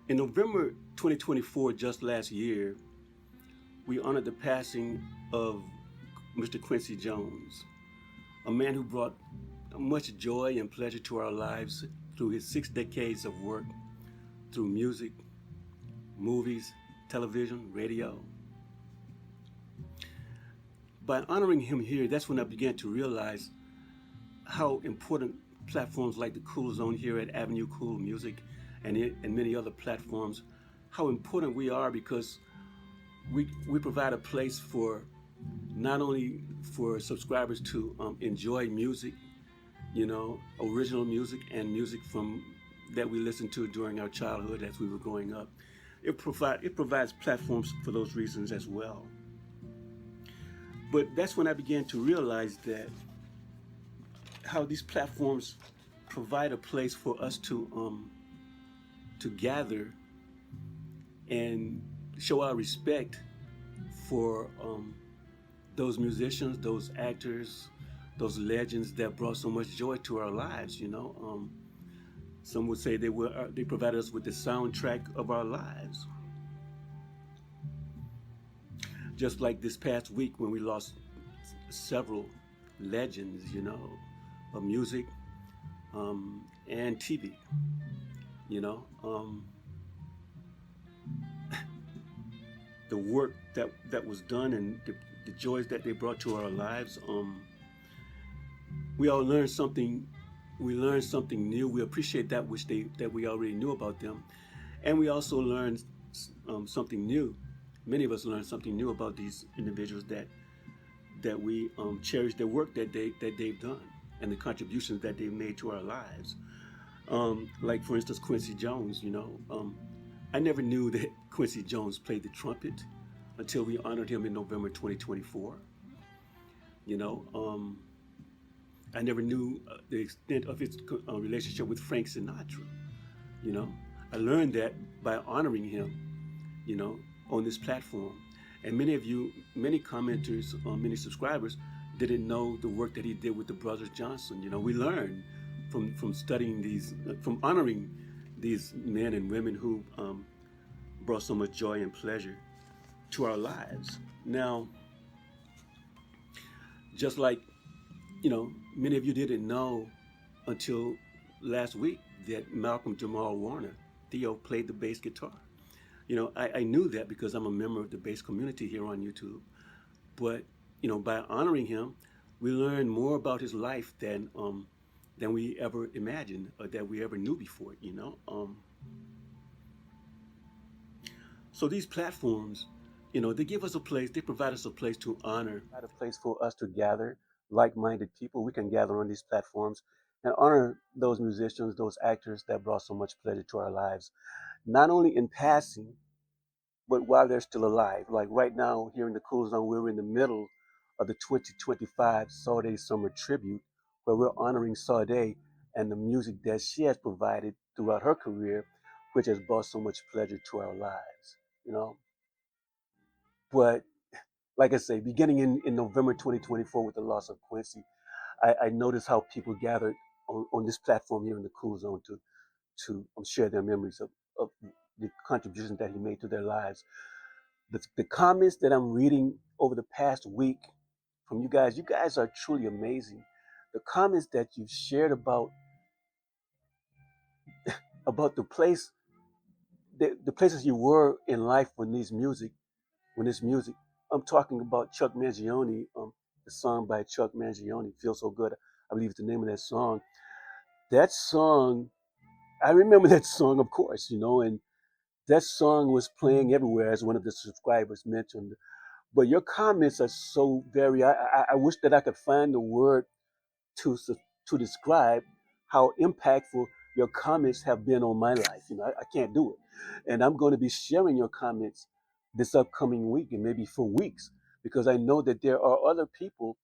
In November 2024, just last year, we honored the passing of Mr. Quincy Jones, a man who brought much joy and pleasure to our lives through his 6 decades of work through music, movies, television, radio. By honoring him here, that's when I began to realize how important platforms like the Cool Zone here at Avenue Cool Music and many other platforms, how important we are because we provide a place for not only for subscribers to enjoy music, original music and music from that we listened to during our childhood as we were growing up. It provides platforms for those reasons as well. But that's when I began to realize that how these platforms provide a place for us to gather and show our respect for those musicians, those actors, those legends that brought so much joy to our lives. Some would say they provided us with the soundtrack of our lives. Just like this past week when we lost several legends, of music and TV. You know, the work that was done and the joys that they brought to our lives. We all learned something. We learned something new. We appreciate that we already knew about them, and we also learned something new. Many of us learned something new about these individuals that we cherish the work that they've done and the contributions that they've made to our lives. Like for instance, Quincy Jones. I never knew that Quincy Jones played the trumpet until we honored him in November 2024. You know, I never knew the extent of his relationship with Frank Sinatra. You know, I learned that by honoring him. You know, on this platform, and many commenters, many subscribers, didn't know the work that he did with the Brothers Johnson. We learned from studying from honoring these men and women who brought so much joy and pleasure to our lives. Now, just like many of you didn't know until last week that Malcolm Jamal Warner, Theo, played the bass guitar. I knew that because I'm a member of the bass community here on YouTube. But by honoring him, we learned more about his life than we ever imagined or that we ever knew before. So these platforms, they give us a place. They provide us a place to honor, provide a place for us to gather like-minded people. We can gather on these platforms and honor those musicians, those actors that brought so much pleasure to our lives, not only in passing, but while they're still alive. Like right now, here in the Cool Zone, we're in the middle of the 2025 Sade Summer Tribute, where we're honoring Sade and the music that she has provided throughout her career, which has brought so much pleasure to our lives. You know, but like I say, beginning in November 2024 with the loss of Quincy, I noticed how people gathered on this platform here in the Cool Zone to share their memories of the contributions that he made to their lives. The comments that I'm reading over the past week from you guys are truly amazing. The comments that you've shared about the places you were in life when this music. I'm talking about Chuck Mangione, the song by Chuck Mangione, "Feel So Good." I believe it's the name of that song. That song, I remember that song, of course, and that song was playing everywhere, as one of the subscribers mentioned. But your comments are so very. I wish that I could find the word to to describe how impactful your comments have been on my life. I can't do it, and I'm going to be sharing your comments this upcoming week and maybe for weeks because I know that there are other people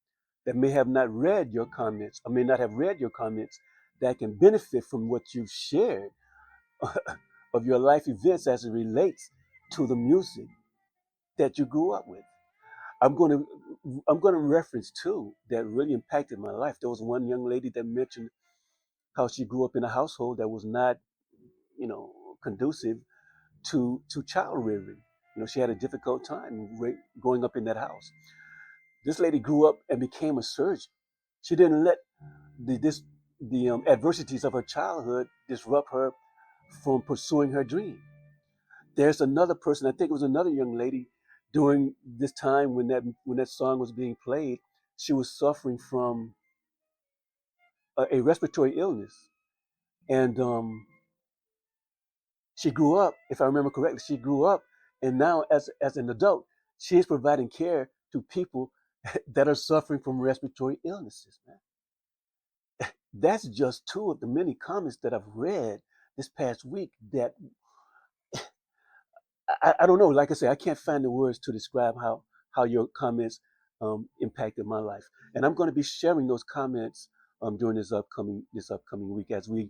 that may have not read your comments. I may not have read your comments that can benefit from what you've shared of your life events as it relates to the music that you grew up with. I'm going to I'm going to reference two that really impacted my life. There was one young lady that mentioned how she grew up in a household that was not, conducive to child rearing. You know, she had a difficult time growing up in that house. This lady grew up and became a surgeon. She didn't let the adversities of her childhood disrupt her from pursuing her dream. There's another person. I think it was another young lady during this time when that song was being played. She was suffering from a respiratory illness, and she grew up. If I remember correctly, she grew up, and now as an adult, she is providing care to people that are suffering from respiratory illnesses. Man, that's just two of the many comments that I've read this past week that I don't know. Like I say, I can't find the words to describe how your comments impacted my life, and I'm going to be sharing those comments during this upcoming week as we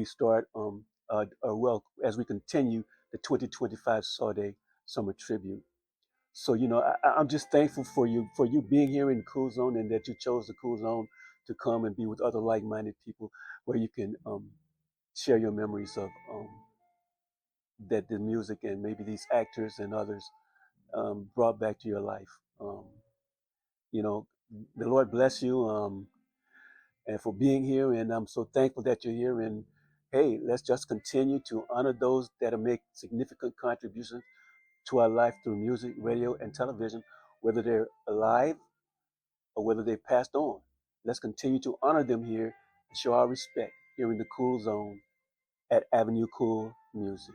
start well as we continue the 2025 Sade Summer Tribute. So you know, I'm just thankful for you being here in the Cool Zone and that you chose the Cool Zone to come and be with other like-minded people where you can share your memories of that the music and maybe these actors and others brought back to your life. You know, the Lord bless you and for being here, and I'm so thankful that you're here. And hey, let's just continue to honor those that make significant contributions to our life through music, radio, and television, whether they're alive or whether they've passed on. Let's continue to honor them here and show our respect here in the Cool Zone at Avenue Cool Music.